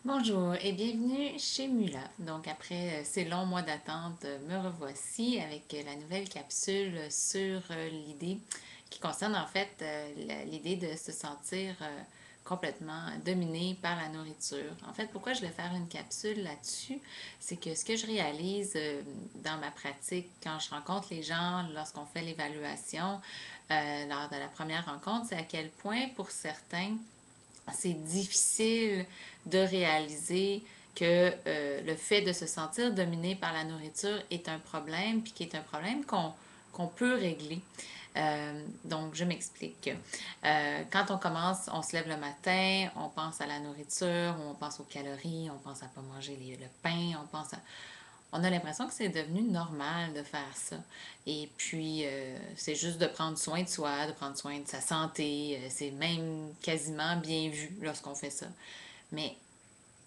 Bonjour et bienvenue chez Mula. Donc après ces longs mois d'attente, me revoici avec la nouvelle capsule sur l'idée qui concerne en fait l'idée de se sentir complètement dominé par la nourriture. En fait, pourquoi je vais faire une capsule là-dessus, c'est que ce que je réalise dans ma pratique quand je rencontre les gens, lorsqu'on fait l'évaluation, lors de la première rencontre, c'est à quel point pour certains, c'est difficile de réaliser que le fait de se sentir dominé par la nourriture est un problème, puis qui est un problème qu'on peut régler. Donc, je m'explique. Quand on commence, on se lève le matin, on pense à la nourriture, on pense aux calories, on pense à pas manger le pain, on a l'impression que c'est devenu normal de faire ça. Et puis, c'est juste de prendre soin de soi, de prendre soin de sa santé. C'est même quasiment bien vu lorsqu'on fait ça. Mais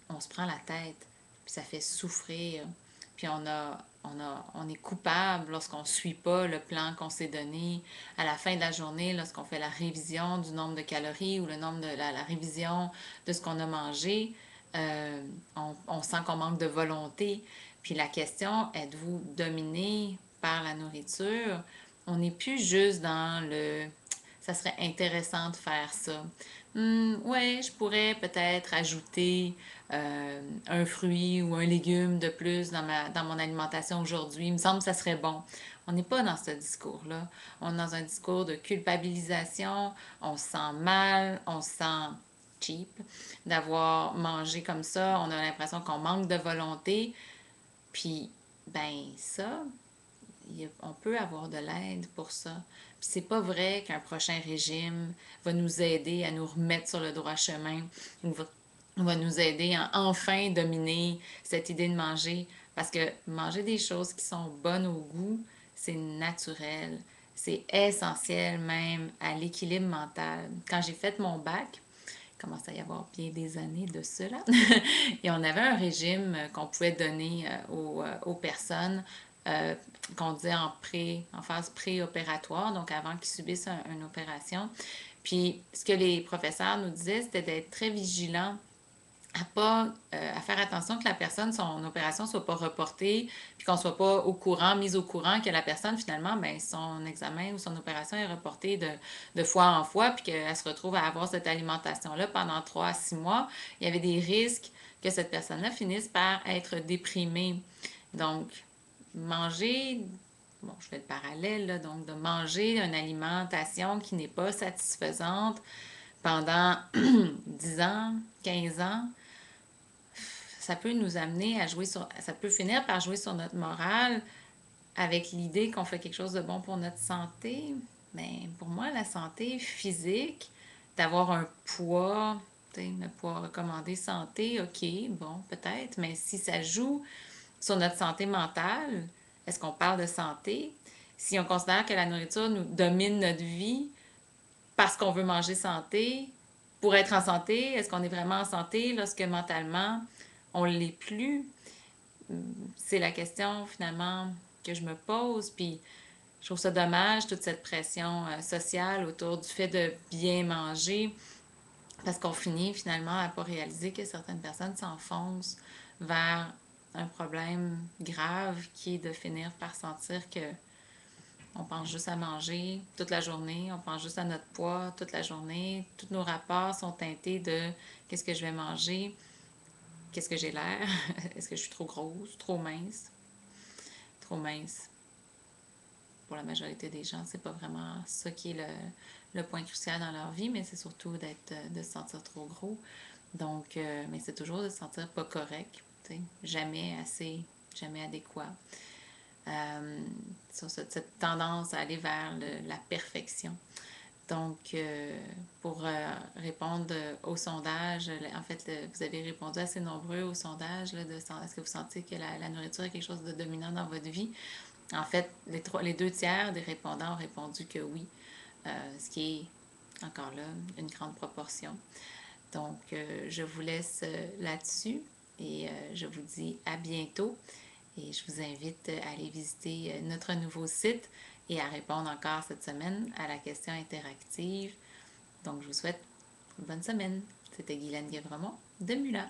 on se prend la tête, puis ça fait souffrir. Puis on est coupable lorsqu'on ne suit pas le plan qu'on s'est donné à la fin de la journée, lorsqu'on fait la révision du nombre de calories ou le nombre de la révision de ce qu'on a mangé. On sent qu'on manque de volonté. Puis la question, êtes-vous dominé par la nourriture? On n'est plus juste dans le ça serait intéressant de faire ça. Ouais, je pourrais peut-être ajouter un fruit ou un légume de plus dans mon alimentation aujourd'hui. Il me semble que ça serait bon. On n'est pas dans ce discours-là. On est dans un discours de culpabilisation. On se sent mal, on se sent cheap d'avoir mangé comme ça. On a l'impression qu'on manque de volonté. Puis, ben ça, on peut avoir de l'aide pour ça. Puis c'est pas vrai qu'un prochain régime va nous aider à nous remettre sur le droit chemin ou va nous aider à enfin dominer cette idée de manger. Parce que manger des choses qui sont bonnes au goût, c'est naturel. C'est essentiel même à l'équilibre mental. Quand j'ai fait mon bac, il commence à y avoir bien des années de cela. Et on avait un régime qu'on pouvait donner aux personnes euh, qu'on disait en phase préopératoire, donc avant qu'ils subissent une opération. Puis ce que les professeurs nous disaient, c'était d'être très vigilants à faire attention que la personne, son opération ne soit pas reportée, puis qu'on ne soit pas mise au courant que la personne, finalement, ben, son examen ou son opération est reportée de fois en fois, puis qu'elle se retrouve à avoir cette alimentation-là pendant 3 à 6 mois. Il y avait des risques que cette personne-là finisse par être déprimée. Donc, manger, bon, je fais le parallèle, là, donc de manger une alimentation qui n'est pas satisfaisante pendant 10 ans, 15 ans, ça peut nous amener à ça peut finir par jouer sur notre morale avec l'idée qu'on fait quelque chose de bon pour notre santé. Mais pour moi, la santé physique, d'avoir un poids, le poids recommandé santé, ok, bon, peut-être, mais si ça joue sur notre santé mentale, est-ce qu'on parle de santé? Si on considère que la nourriture nous domine notre vie parce qu'on veut manger santé, pour être en santé, est-ce qu'on est vraiment en santé lorsque mentalement on ne l'est plus? C'est la question finalement que je me pose. Puis je trouve ça dommage, toute cette pression sociale autour du fait de bien manger, parce qu'on finit finalement à ne pas réaliser que certaines personnes s'enfoncent vers un problème grave qui est de finir par sentir que on pense juste à manger toute la journée, on pense juste à notre poids toute la journée. Tous nos rapports sont teintés de qu'est-ce que je vais manger, qu'est-ce que j'ai l'air, est-ce que je suis trop grosse, trop mince, trop mince. Pour la majorité des gens, c'est pas vraiment ça qui est le point crucial dans leur vie, mais c'est surtout de se sentir trop gros. Donc, mais c'est toujours de se sentir pas correct, t'sais, jamais assez, jamais adéquat. Sur cette tendance à aller vers la perfection. Donc, pour répondre au sondage, en fait, vous avez répondu assez nombreux au sondage là, est-ce que vous sentez que la nourriture est quelque chose de dominant dans votre vie? En fait, les 2 tiers des répondants ont répondu que oui, ce qui est encore là une grande proportion. Donc, je vous laisse là-dessus et je vous dis à bientôt. Et je vous invite à aller visiter notre nouveau site et à répondre encore cette semaine à la question interactive. Donc, je vous souhaite une bonne semaine. C'était Guylaine Guévremont de Mula.